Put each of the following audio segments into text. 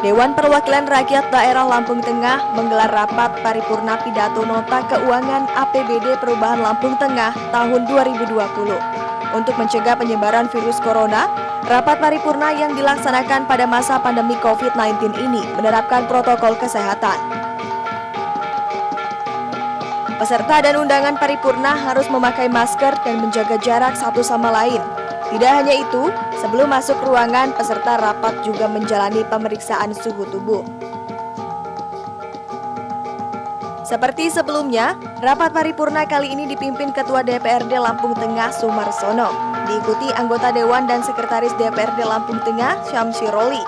Dewan Perwakilan Rakyat Daerah Lampung Tengah menggelar rapat paripurna pidato nota keuangan APBD Perubahan Lampung Tengah tahun 2020. Untuk mencegah penyebaran virus corona, rapat paripurna yang dilaksanakan pada masa pandemi COVID-19 ini menerapkan protokol kesehatan. Peserta dan undangan paripurna harus memakai masker dan menjaga jarak satu sama lain. Tidak hanya itu, sebelum masuk ruangan, peserta rapat juga menjalani pemeriksaan suhu tubuh. Seperti sebelumnya, rapat paripurna kali ini dipimpin Ketua DPRD Lampung Tengah Sumarsono, diikuti anggota Dewan dan Sekretaris DPRD Lampung Tengah Syamsiroli.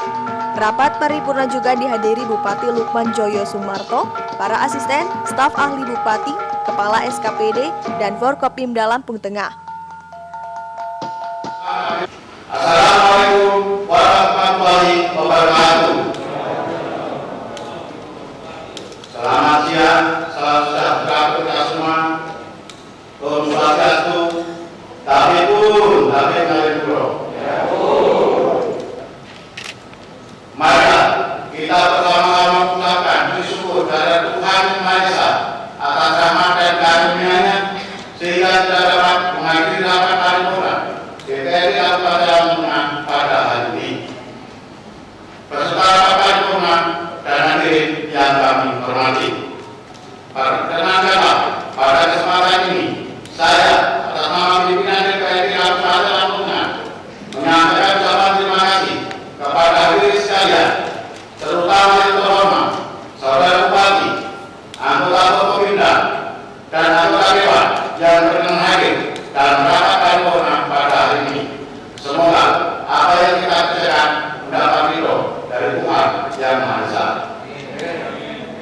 Rapat paripurna juga dihadiri Bupati Lukman Joyo Sumarto, para asisten, staf ahli Bupati, Kepala SKPD, dan Forkopimda Lampung Tengah. Assalamualaikum warahmatullahi wabarakatuh. Selamat siang, salam sejahtera kita semua. Om Swastiastu, Tabipun, Tabipun. Mari kita bersama-sama mengucapkan syukur kepada Tuhan Yang Maha Esa atas rahmat dan karunia-Nya sehingga kita dapat menghadiri rapat paripurna DPRD Kabupaten pada hari ini. Peserta rapat paripurna dan hadirin yang kami hormati, perkenankanlah pada kesempatan ini saya atas nama pimpinan DPRD Kabupaten Lampung Tengah menyampaikan ucapan terima kasih kepada hadirin sekalian, terutama yang terhormat Saudara Bupati, anggota Forkopimda, dan anggota Dewan yang berkenan hadir dalam rapat paripurna pada hari ini. Semoga apa yang kita kerjakan mendapat ridho dari Tuhan Yang Maha Esa.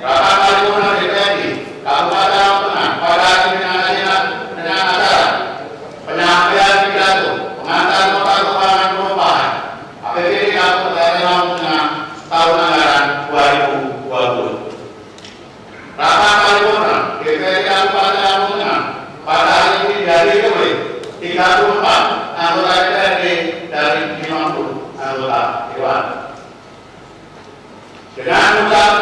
Rapat paripurna DPRD Kabupaten Lampung Tengah pada hari ini dengan acara penyampaian pidato pengantar nota keuangan perubahan APBD Kabupaten Lampung Tengah tahun anggaran 2020. Rapat paripurna DPRD Kabupaten Lampung Tengah pada hari ini dihadiri oleh 34 anggota DPRD dari 50 anggota Dewan. Dengan ucap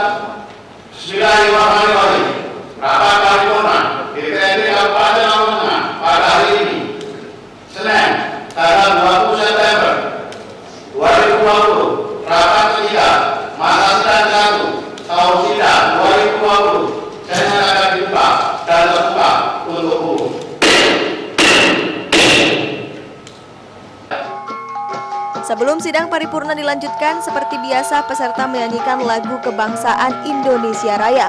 Bismillahirrahmanirrahim, rapat paripurna DPRD Kabupaten Lampung Tengah pada hari ini, Senin, tanggal 20 September 2020, rapat ketiga masa sidang 1 tahun sidang 2020, saya akan dibuka dan terbuka untuk umum. Sebelum sidang paripurna dilanjutkan, seperti biasa peserta menyanyikan lagu kebangsaan Indonesia Raya.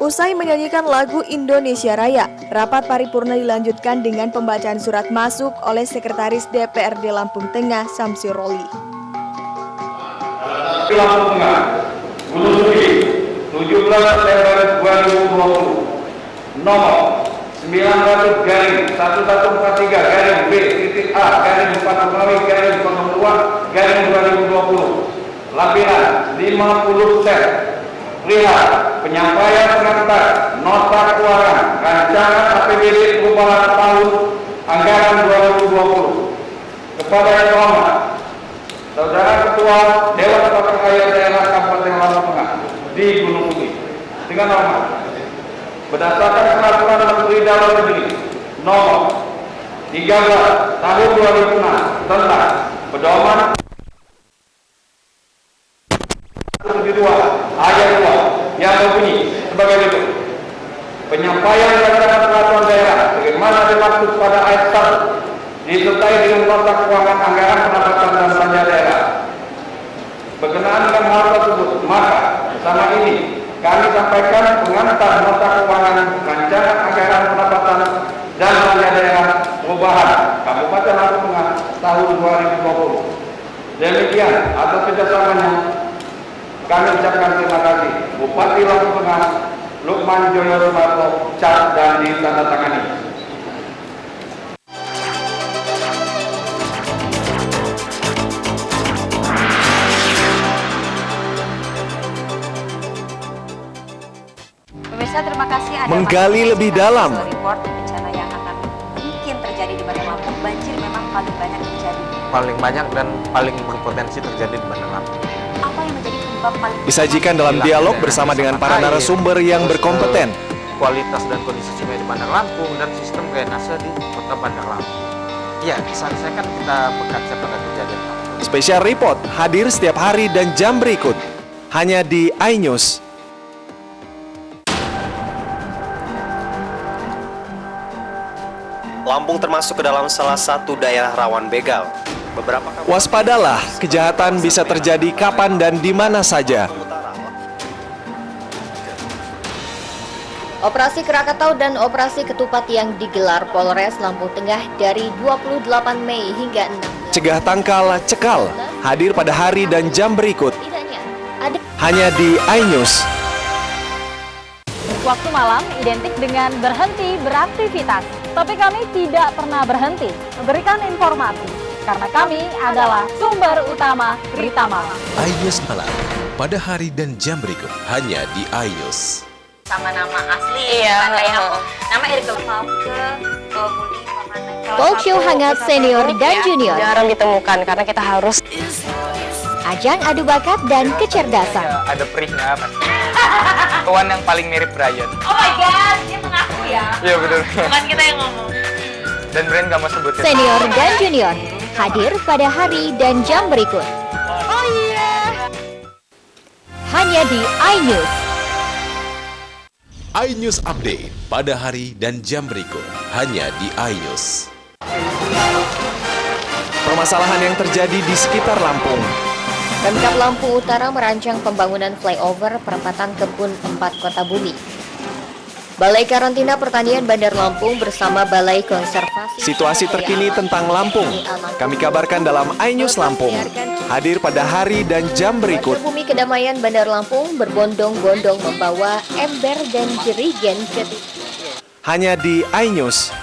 Usai menyanyikan lagu Indonesia Raya, rapat paripurna dilanjutkan dengan pembacaan surat masuk oleh Sekretaris DPRD Lampung Tengah Syamsiroli. Lampung Tengah, Gunung Sugi, 17 September 2020, nomor 900-B-A-40-02-2020, lampiran 50 set. Lihat penyampaian pengantar nota keuangan rancangan APBD perubahan tahun anggaran 2020 kepada Yang Terhormat Saudara Ketua Dewan Tata Kaya Daerah Kabupaten Lampung Tengah di Gunung Sugi, dengan hormat berdasarkan peraturan Menteri Dalam Negeri nomor 13 tahun 2006 tentang pedoman 72 ayat 2 yang berbunyi sebagai berikut. Penyampaian rancangan peraturan daerah sebagaimana dimaksud pada ayat 1 disertai dengan nota keuangan anggaran pendapatan dan belanja daerah. Berkenaan dengan hal tersebut, maka bersama ini kami sampaikan pengantar nota keuangan rancangan anggaran pendapatan dan belanja daerah perubahan Kabupaten Lampung Tengah tahun 2020. Demikian atas kerjasamanya kami ucapkan terima kasih Bupati Lampung Tengah Lukman Joyo Rumato, cat dan ditandatangani. Pemirsa, terima kasih Anda Menggali lebih dalam. Report bencana yang akan mungkin terjadi di Bandar Lampung. Banjir memang paling banyak terjadi. Paling banyak dan paling berpotensi terjadi di Bandar Lampung. Apa yang menjadi penyebab paling Disajikan dalam dialog bersama dengan para narasumber yang berkompeten. Kualitas dan kondisi sungai di Bandar Lampung dan sistem drainase di Kota Bandar Lampung. Ya, diselesaikan kita bekerja pada kejadian. Special Report hadir setiap hari dan jam berikut. Hanya di iNews. Lampung termasuk ke dalam salah satu daerah rawan begal. Waspadalah, kejahatan bisa terjadi kapan dan di mana saja. Operasi Krakatau dan Operasi Ketupat yang digelar Polres Lampung Tengah dari 28 Mei hingga 6. Cegah tangkal, cekal, hadir pada hari dan jam berikut. Tidaknya ada Hanya di iNews. Waktu malam identik dengan berhenti beraktivitas. Tapi kami tidak pernah berhenti memberikan informasi. Karena kami adalah sumber utama berita malam. iNews Malam, pada hari dan jam berikut, hanya di iNews. sama nama asli? Iya. Kayak aku, nama Erika mau ke Muli Talk show hangat senior dan junior. Jarang ditemukan karena kita harus Ajang adu bakat dan kecerdasan. Ada perihnya pasti. Kawan yang paling mirip Brian. Oh my god, dia mengaku ya? Iya betul. Bukan kita yang ngomong. Dan Brian gak mau sebutin. Senior dan junior hadir pada hari dan jam berikut. Oh iya. Hanya di iNews. iNews Update pada hari dan jam berikut, hanya di iNews. Permasalahan yang terjadi di sekitar Lampung. Pemkab Lampung Utara merancang pembangunan flyover perempatan Kebun 4 Kota Bumi. Balai Karantina Pertanian Bandar Lampung bersama Balai Konservasi Situasi terkini tentang Lampung kami kabarkan dalam iNews Lampung. Hadir pada hari dan jam berikut. Bumi Kedamaian Bandar Lampung berbondong-bondong membawa ember dan jerigen ke Hanya di iNews.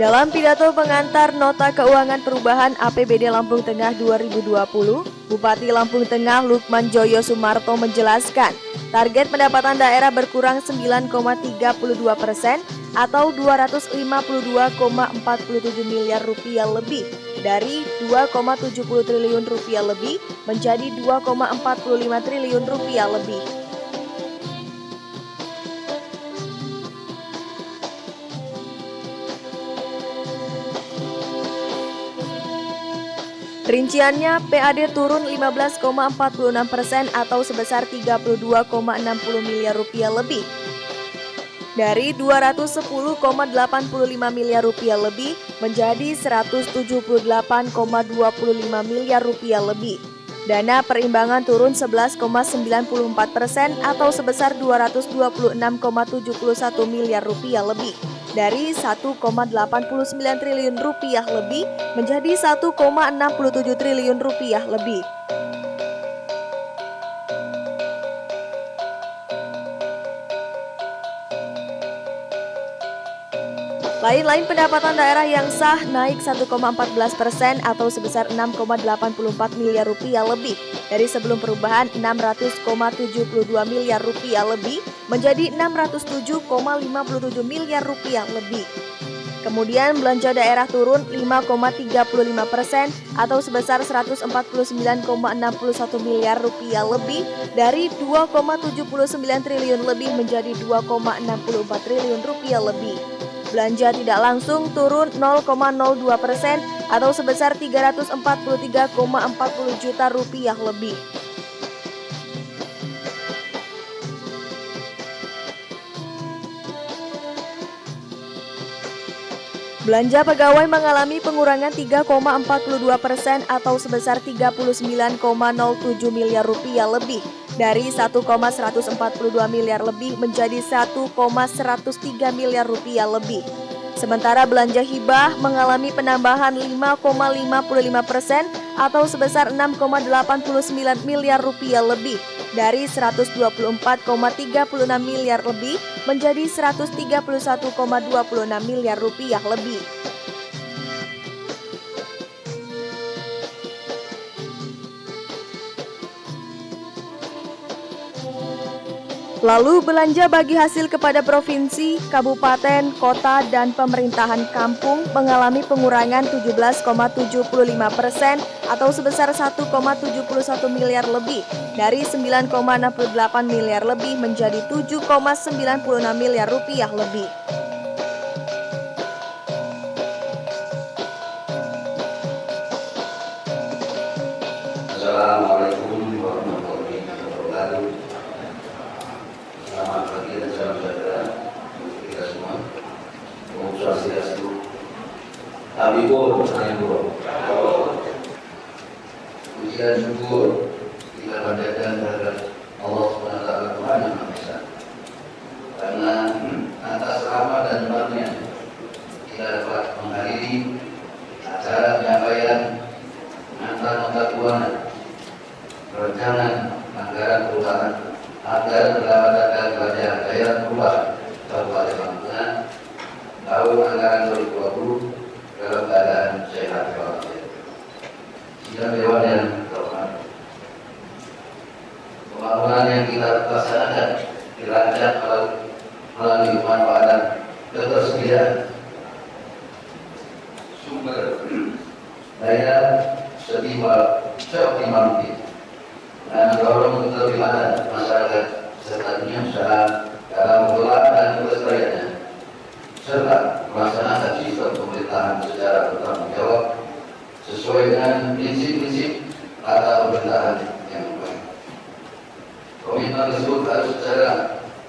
Dalam pidato pengantar Nota Keuangan Perubahan APBD Lampung Tengah 2020, Bupati Lampung Tengah Lukman Joyo Sumarto menjelaskan, target pendapatan daerah berkurang 9,32% atau 252,47 miliar rupiah lebih dari 2,70 triliun rupiah lebih menjadi 2,45 triliun rupiah lebih. Rinciannya, PAD turun 15,46% atau sebesar 32,60 miliar rupiah lebih. Dari 210,85 miliar rupiah lebih menjadi 178,25 miliar rupiah lebih. Dana perimbangan turun 11,94% atau sebesar 226,71 miliar rupiah lebih. Dari 1,89 triliun rupiah lebih menjadi 1,67 triliun rupiah lebih. Lain-lain pendapatan daerah yang sah naik 1,14% atau sebesar 6,84 miliar rupiah lebih. Dari sebelum perubahan 600,72 miliar rupiah lebih menjadi 607,57 miliar rupiah lebih. Kemudian belanja daerah turun 5,35% atau sebesar 149,61 miliar rupiah lebih dari 2,79 triliun lebih menjadi 2,64 triliun rupiah lebih. Belanja tidak langsung turun 0,02% atau sebesar 343,40 juta rupiah lebih. Belanja pegawai mengalami pengurangan 3,42% atau sebesar 39,07 miliar rupiah lebih. Dari 1,142 miliar lebih menjadi 1,103 miliar rupiah lebih. Sementara belanja hibah mengalami penambahan 5,55% atau sebesar 6,89 miliar rupiah lebih. Dari 124,36 miliar lebih menjadi 131,26 miliar rupiah lebih. Lalu belanja bagi hasil kepada provinsi, kabupaten, kota, dan pemerintahan kampung mengalami pengurangan 17,75% atau sebesar 1,71 miliar lebih dari 9,68 miliar lebih menjadi 7,96 miliar rupiah lebih. Assalamualaikum warahmatullahi wabarakatuh. Selamat pagi dan salam sejahtera untuk kita semua. Om Swastiastu. Habibur Sayanguro. Puji dan syukur kita panjatkan terhadap Allah SWT Tuhan Yang Maha Esa. Karena atas rahmat dan nikmat-Nya kita dapat menghadiri acara penyampaian nota keuangan perencanaan anggaran perubahan anggaran pendapatan belanja daerah perubahan Kabupaten Lampung Tengah tahun anggaran 2020 dalam keadaan sehat walafiat. Sidang Dewan yang terhormat, pembangunan yang kita laksanakan dirancang melalui pemanfaatan ketersediaan sumber daya seoptimal mungkin dan mendorong keterlibatan masyarakat serta dunia usaha dalam mengelola dan pelestariannya serta melaksanakan sistem pemerintahan secara bertanggung jawab sesuai dengan prinsip-prinsip tata pemerintahan yang baik. Komitmen tersebut harus secara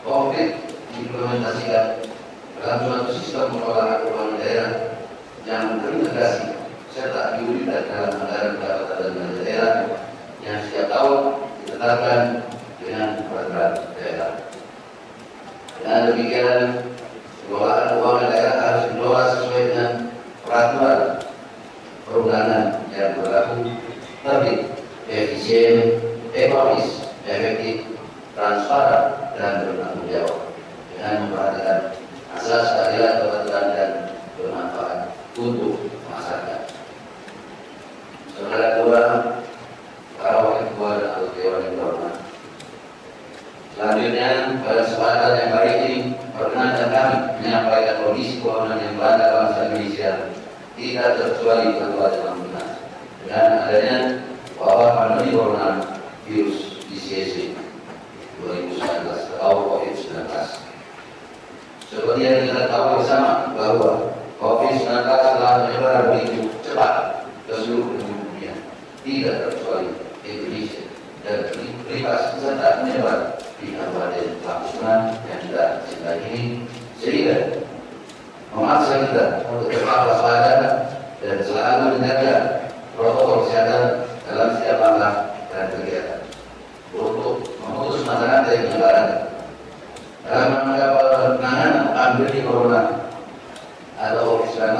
konkret diimplementasikan dalam suatu sistem pengelolaan keuangan daerah yang terintegrasi serta diwujudkan dalam anggaran pendapatan dan belanja daerah yang setiap tahun ditetapkan dengan peraturan daerah. Dengan demikian, pengelolaan keuangan daerah harus dikelola sesuai dengan peraturan perundangan yang berlaku, terbit, efisien, ekonomis, efektif, transparan, dan bertanggung jawab dengan memperhatikan asas keadilan, kebetulan, dan bermanfaat Selanjutnya, pada kesempatan yang baik ini, perkenankan kami menyampaikan kondisi keuangan yang melanda bangsa Indonesia tidak terkecuali Ketua Dewan Pembina dengan adanya wabah pandemi coronavirus DCSD 2019 atau COVID-19. Seperti yang kita tahu bersama bahwa COVID-19 telah menyebar begitu cepat ke seluruh dunia, tidak terkecuali Indonesia, dan berimbas serta menyebar di Kabupaten Lampung yang kita cintai ini, sehingga memaksa kita untuk tetap waspada dan selalu menjaga protokol kesehatan dalam setiap langkah dan kegiatan untuk memutus mata rantai penyebaran. Dalam rangka penanganan pandemi corona atau COVID-19,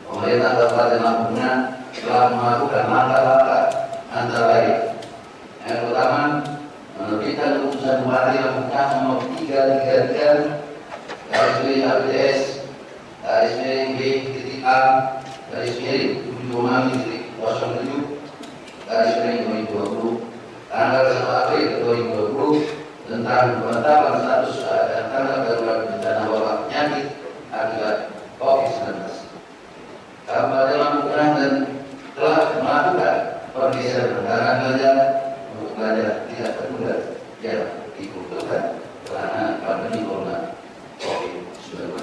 pemerintah Kabupaten Lampung telah melakukan langkah-langkah antara lain. Yang pertama, menerbitkan keputusan Bupati Lampung nomor 333 HPS G.A /7/2020 tanggal 1 April 2020 tentang penetapan status dan tanggap darurat bencana wabah penyakit akibat COVID-19. Kabupaten Lampung dan telah melakukan pergeseran anggaran belanja untuk belanja tidak tertunda yang dibutuhkan karena pandemi corona COVID-19.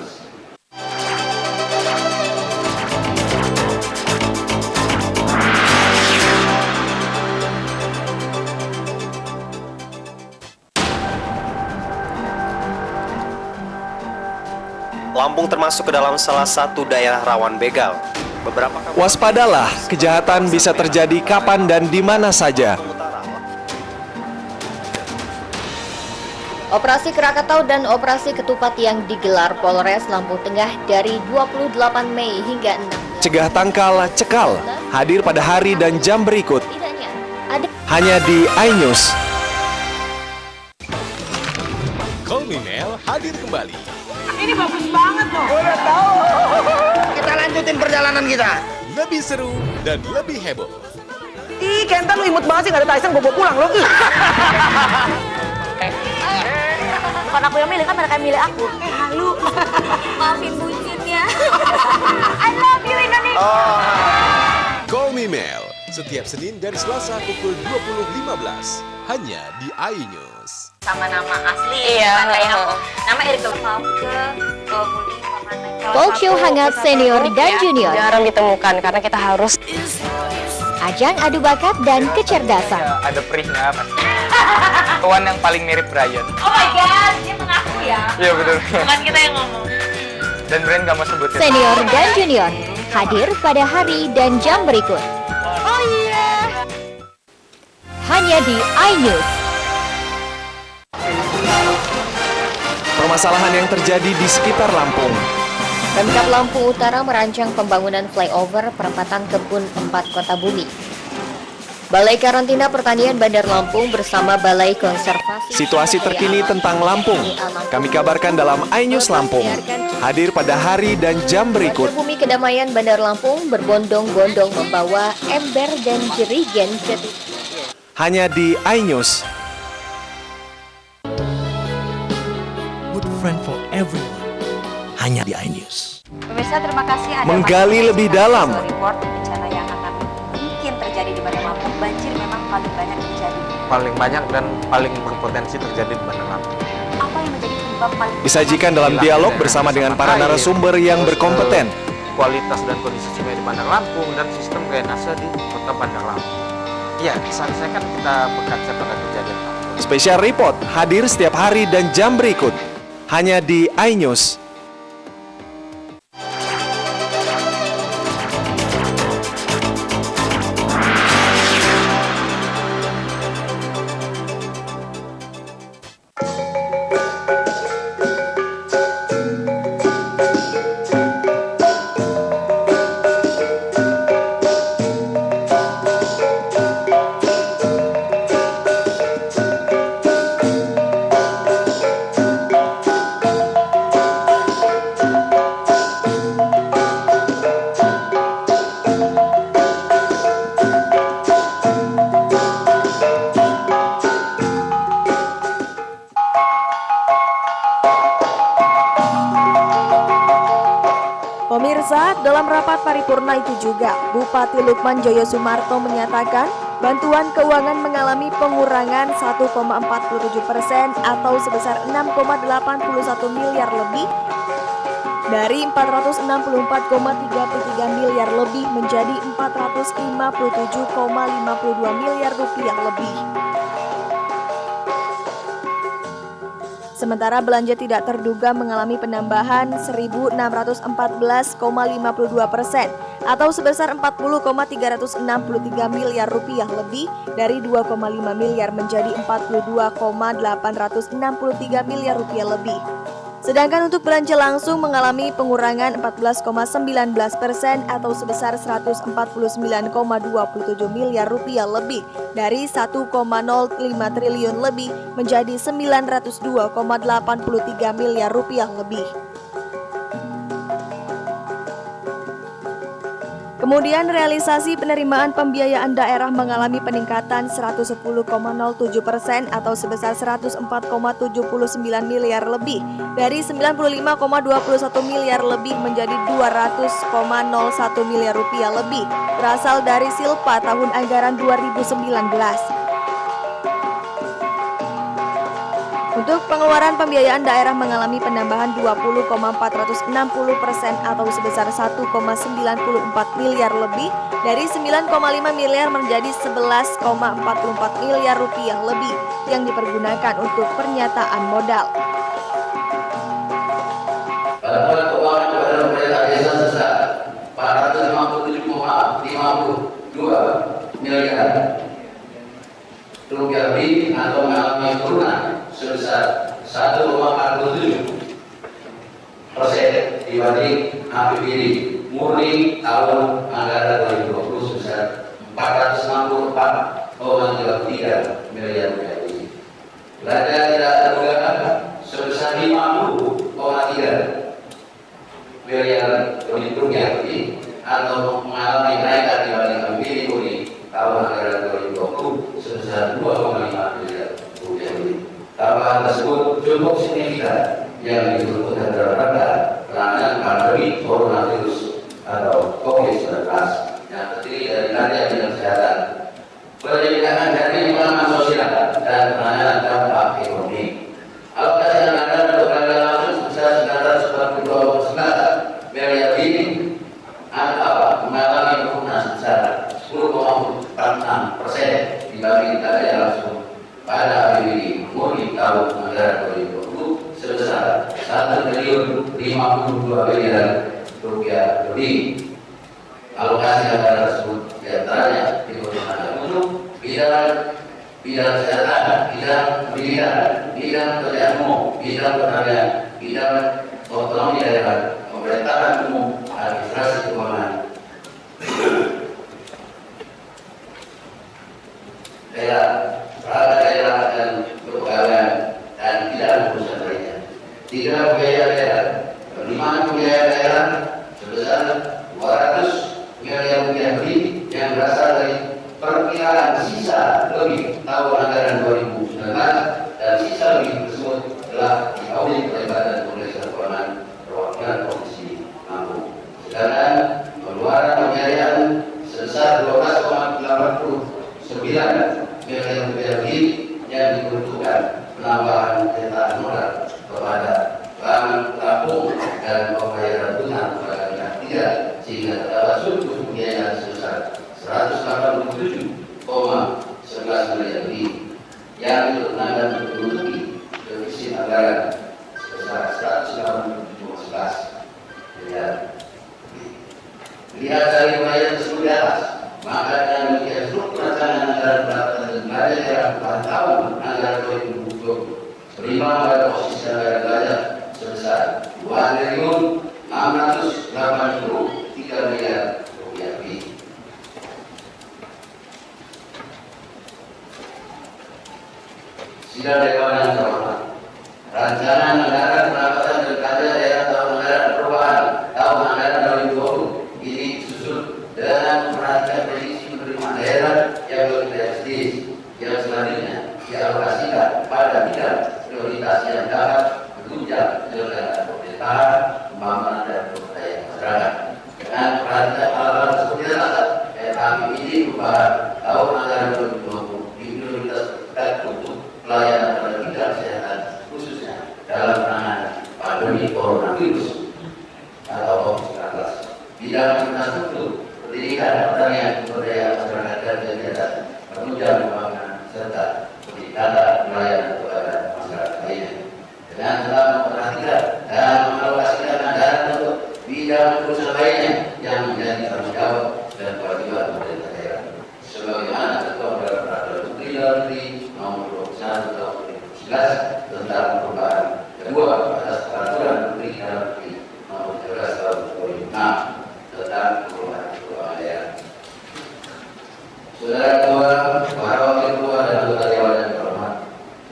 Lampung termasuk ke dalam salah satu daerah rawan begal. Waspadalah, kejahatan bisa terjadi kapan dan di mana saja. Operasi Krakatau dan Operasi Ketupat yang digelar Polres Lampung Tengah dari 28 Mei hingga 6. Cegah tangkal, cekal, hadir pada hari dan jam berikut. Hanya di iNews. Call Me Mel hadir kembali. Ini bagus banget loh. Udah tahu. Kita lanjutin perjalanan kita. Lebih seru dan lebih heboh. Ih, Kenta lu imut banget sih, gak ada Tyson, gue bawa pulang lo. Bukan aku yang milih, kan mereka yang milih aku. Halu. Maafin bucinnya. I love you Indonesia. Call Me Mel setiap Senin dan Selasa pukul 20.15 hanya di iNews. Sama nama asli, kayak aku. Nama Erika Falke, Talk show hangat senior dan junior. Jarang ditemukan karena kita harus Ajang adu bakat dan kecerdasan. Ya, ada perihnya pasti. Kawan yang paling mirip Brian. Oh my god, dia mengaku ya. Iya betul. Bukan kita yang ngomong. Dan Brian gak mau sebutin. Senior dan junior hadir pada hari dan jam berikut. Oh iya. Hanya di iNews. Permasalahan yang terjadi di sekitar Lampung. Pemkab Lampung Utara merancang pembangunan flyover perempatan Kebun 4 Kota Bumi. Balai Karantina Pertanian Bandar Lampung bersama Balai Konservasi Situasi terkini tentang Lampung kami kabarkan dalam iNews Lampung. Hadir pada hari dan jam berikut. Bumi Kedamaian Bandar Lampung berbondong-bondong membawa ember dan jerigen ke hanya di iNews. Good friend for everyone. Hanya di iNews. Pemirsa, terima kasih Anda Menggali lebih dalam. Report bencana yang akan mungkin terjadi di Bandar Lampung. Banjir memang paling banyak terjadi. Paling banyak dan paling berpotensi terjadi di Bandar Lampung. Apa yang menjadi penyebab paling Disajikan dalam dialog bersama dengan para narasumber yang berkompeten. Kualitas dan kondisi sungai di Bandar Lampung dan sistem drainase di Kota Bandar Lampung. Ya, saya kan kita berkaca pada kejadian. Special report hadir setiap hari dan jam berikut. Hanya di iNews. Dalam rapat paripurna itu juga, Bupati Lukman Jaya Sumarto menyatakan bantuan keuangan mengalami pengurangan 1,47% atau sebesar 6,81 miliar lebih dari 464,33 miliar lebih menjadi 457,52 miliar rupiah lebih. Sementara belanja tidak terduga mengalami penambahan 1.614,52% atau sebesar 40,363 miliar rupiah lebih dari 2,5 miliar menjadi 42,863 miliar rupiah lebih. Sedangkan untuk belanja langsung mengalami pengurangan 14,19% atau sebesar 149,27 miliar rupiah lebih dari 1,05 triliun lebih menjadi 902,83 miliar rupiah lebih. Kemudian realisasi penerimaan pembiayaan daerah mengalami peningkatan 110,07% atau sebesar 104,79 miliar lebih dari 95,21 miliar lebih menjadi 200,01 miliar rupiah lebih berasal dari Silpa tahun anggaran 2019. Untuk pengeluaran pembiayaan daerah mengalami penambahan 20,460% atau sebesar 1,94 miliar lebih dari 9,5 miliar menjadi 11,44 miliar rupiah lebih yang dipergunakan untuk pernyataan modal. Bantuan keuangan kepada pemerintah desa sebesar 457,52 miliar rupiah lebih atau mengalami penurunan sebesar 1,47% dibanding APBD murni tahun anggaran 2020 sebesar 464,33 miliar rupiah lebih. Belanja tidak terduga sebesar 50,3 miliar rupiah lebih atau mengalami kenaikan dibanding APBD murni tahun anggaran 2020 sebesar 2,5 miliar rupiah lebih. Tambahan tersebut cukup signifikan yang dibutuhkan dalam rangka penanganan pandemi coronavirus atau COVID-19 yang terdiri dari belanja bidang kesehatan, penyediaan jaring pengaman sosial, dan penanganan dampak ekonomi. Alokasi anggaran untuk belanja langsung sebesar 942,9 miliar lebih atau mengalami penurunan sebesar 10,46% dibanding belanja langsung pada APBD murni tahun anggaran 2020 sebesar 1,52 miliar rupiah lebih. Alokasi anggaran tersebut diantaranya diperuntukkan untuk bidang kesehatan, bidang pendidikan, bidang pekerjaan umum, bidang pertanian, bidang otonomi daerah, pemerintahan umum, administrasi keuangan, perangkat daerah dan kepegawaian dan tidak urusan lainnya. Tiga pembiayaan daerah, penerimaan pembiayaan daerah sebesar 200 miliar rupiah lebih yang berasal dari perkiraan sisa lebih tahun anggaran 2019 dan sisa lebih tersebut telah diaudit oleh Badan Pemeriksa Keuangan Perwakilan Provinsi Lampung. Sedangkan pengeluaran pembiayaan sebesar 12,89 miliar rupiah lebih yang diperuntukkan penambahan cetakan modal kepada Bank Lampung dan pembayaran tunai kepada pihak ketiga sehingga terdapat surplus pembiayaan sebesar 187,11 miliar lebih yang digunakan untuk menutupi defisit anggaran sebesar 187,11 miliar. Lihat dari pembayaran tersebut di atas, maka dengan demikian struktur rancangan anggaran pendapatan dan belanja daerah pada tahun anggaran 2020 berimbang pada posisi anggaran belanja sebesar 2.683 miliar rupiah lebih. Sidang Dewan yang terhormat, rancangan anggaran pendapatan dan belanja daerah tahun anggaran perubahan tahun anggaran 2020 ini disusun dengan memperhatikan prediksi penerimaan daerah yang lebih realistis yang selanjutnya dialokasikan pada bidang prioritas yang dapat menunjang penyelenggaraan pemerintahan, pembangunan dan pemberdayaan masyarakat dengan coronavirus atau COVID-19. Bidang infrastruktur, pendidikan, pertanian, pemberdayaan masyarakat dan kegiatan penunjang pembangunan serta peningkatan pelayanan kepada masyarakat lainnya. Dengan tetap memperhatikan dan mengalokasikan anggaran untuk bidang urusan lainnya yang menjadi tanggung jawab dan kewajiban pemerintah daerah. Sebagaimana ketentuan dalam Peraturan Menteri Dalam Negeri Nomor 21 Tahun 2011 tentang perubahan kedua atas Peraturan Menteri Dalam Negeri Nomor 13 Tahun 2006 tentang perubahan keuangan daerah. Saudara Ketua, para Wakil Ketua dan anggota Dewan yang terhormat,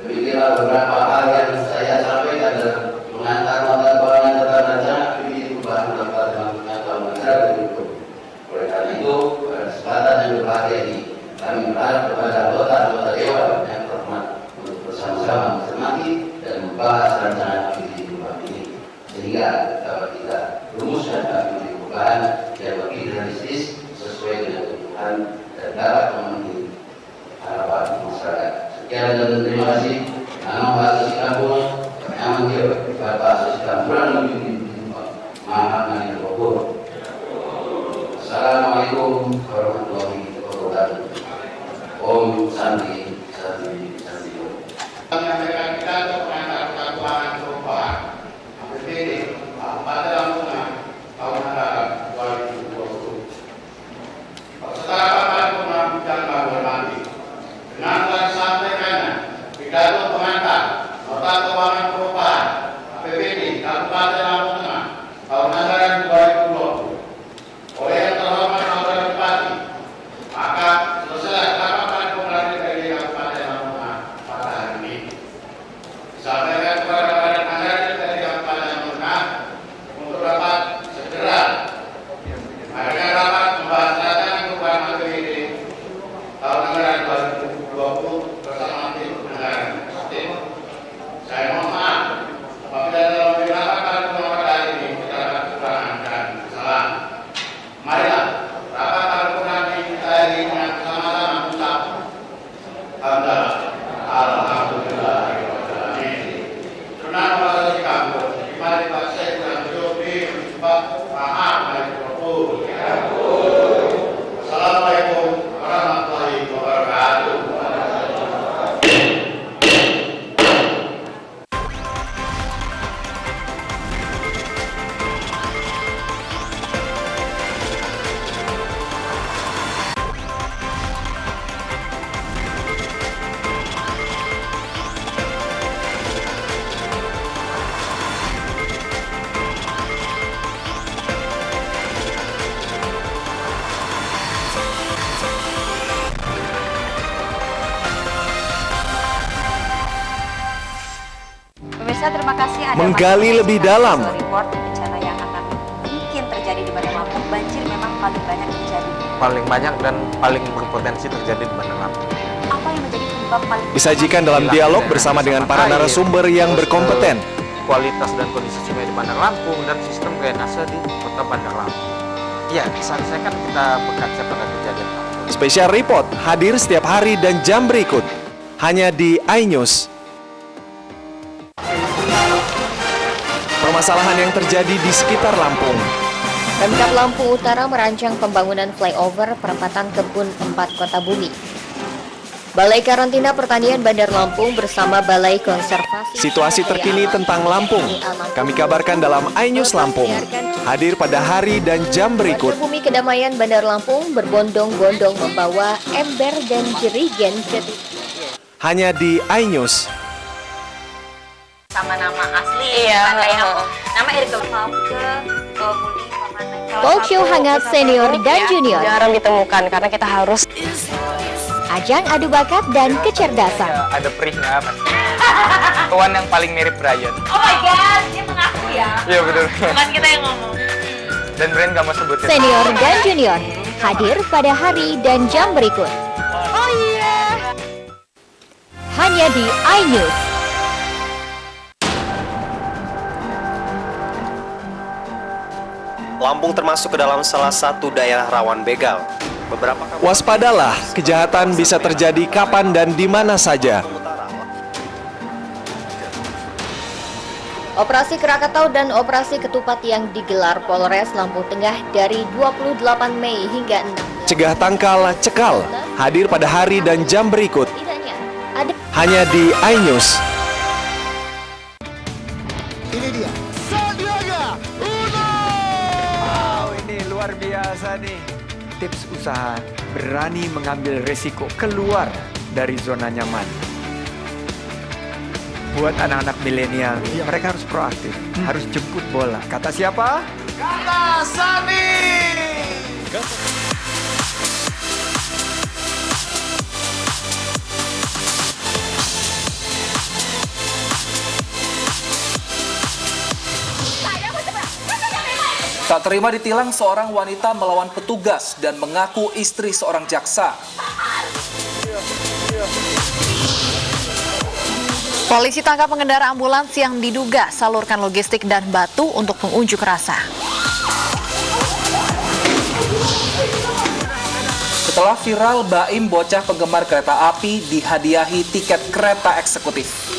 demikianlah beberapa hal yang saya sampaikan dalam mengantar nota keuangan tata rencana APBD perubahan anggaran tahun anggaran 2020. Oleh karena itu, pada kesempatan yang berbahagia ini, kami berharap kepada anggota Dewan yang terhormat untuk bersama-sama mencermati dan membahas rancangan APBD perubahan ini, sehingga dapat kita rumuskan APBD perubahan yang lebih realistis sesuai dengan kebutuhan dan dapat memenuhi harapan masyarakat. Sekian dan terima kasih. Nama Pak Susi Kampung, yang menjawab Bapak Susi Kampung lebih Maha Nani Bogor. Assalamualaikum warahmatullahi wabarakatuh. Om Santi Santi Santi. Menyampaikan pidato pengantar keuangan perubahan APBD pada Lampung tahun anggaran 2020. Peserta rapat pembimbingan menghormati dengan telah disampaikannya pidato pengantar nota keuangan perubahan APBD Kabupaten Lampung Tengah tahun anggaran 2020 oleh yang terhormat Saudara Bupati, maka selesai rapat pemilihan DPRD Kabupaten Lampung Tengah pada hari ini. Disampaikan kepada Badan Anggaran DPRD Kabupaten Lampung Tengah untuk dapat segera mengadakan rapat membahas rancangan perubahan APBD tahun anggaran 2020 bersama tim anggaran. Saya mohon maaf apabila dalam beberapa kali pengawasan hari ini terdapat kekurangan dan kesalahan. Marilah rapat paripurna ini kita akhiri dengan bersama-sama mengucap hamdalah. Alhamdulillah. Sunan Muhammad Kampung, mari Pak Syekh dan Jobi, Pak Maaf, mari berkumpul. Assalamualaikum warahmatullahi wabarakatuh. Pemirsa, terima kasih Anda Menggali masih lebih menyaksikan dalam. Visual Report bencana yang akan mungkin terjadi di Bandar Lampung. Banjir memang paling banyak terjadi. Paling banyak dan paling berpotensi terjadi di Bandar Lampung. Apa yang menjadi penyebab paling Disajikan dalam dialog bersama dengan para narasumber yang berkompeten. Kualitas dan kondisi sungai di Bandar Lampung dan sistem drainase di Kota Bandar Lampung. Ya, selesaikan kita bekerja pada kejadian. Special Report hadir setiap hari dan jam berikut. Hanya di iNews. Permasalahan yang terjadi di sekitar Lampung. Pemkab Lampung Utara merancang pembangunan flyover perempatan Kebun 4 Kota Bumi. Balai Karantina Pertanian Bandar Lampung bersama Balai Konservasi Situasi terkini tentang Lampung kami kabarkan dalam iNews Lampung. Hadir pada hari dan jam berikut. Bumi Kedamaian Bandar Lampung berbondong-bondong membawa ember dan jerigen ke Hanya di iNews. sama nama asli. Iya. Nama Erika Talk show hangat senior dan junior. Jarang ditemukan karena kita harus Ajang adu bakat dan kecerdasan. Ya, ada perihnya pasti. Tuan yang paling mirip Brian. Oh my god, dia mengaku ya. Iya betul. Bukan kita yang ngomong. Dan Brian gak mau sebutin. Senior dan junior hadir pada hari dan jam berikut. Oh iya. Hanya di iNews. Lampung termasuk ke dalam salah satu daerah rawan begal. Waspadalah, kejahatan bisa terjadi kapan dan di mana saja. Operasi Krakatau dan Operasi Ketupat yang digelar Polres Lampung Tengah dari 28 Mei hingga 6. Cegah tangkal, cekal, hadir pada hari dan jam berikut. Hanya di iNews. Ini dia, Sandiaga Uno! Wow, ini luar biasa nih. Tips usaha, berani mengambil resiko keluar dari zona nyaman. Buat anak-anak milenial, mereka harus proaktif, harus jemput bola. Kata siapa? Kata Sani! Tak terima ditilang seorang wanita melawan petugas dan mengaku istri seorang jaksa. Polisi tangkap pengendara ambulans yang diduga salurkan logistik dan batu untuk pengunjuk rasa. Setelah viral, Baim bocah penggemar kereta api dihadiahi tiket kereta eksekutif.